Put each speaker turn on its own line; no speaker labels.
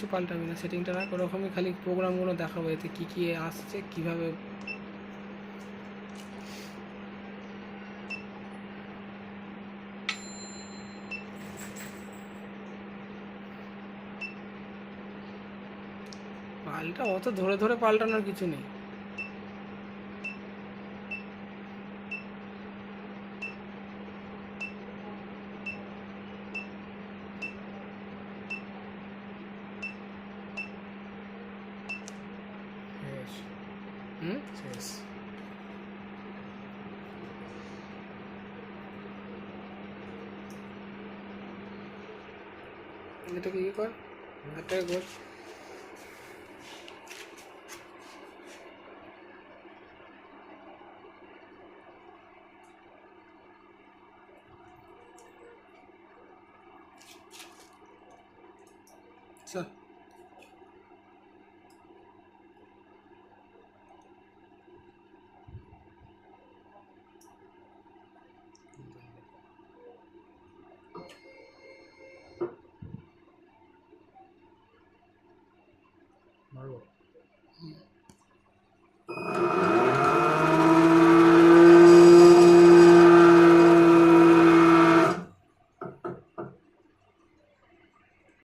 কিচ্ছু পাল্টাবি না, সেটিংটা রাখ ওরকমই, খালি প্রোগ্রামগুলো দেখাবো এতে কী কী আসছে কীভাবে। পাল্টা অত ধরে ধরে পাল্টানোর কিছু নেই।
শেষ।
এটাকে ইয়ে কর, এটাকে কর। আচ্ছা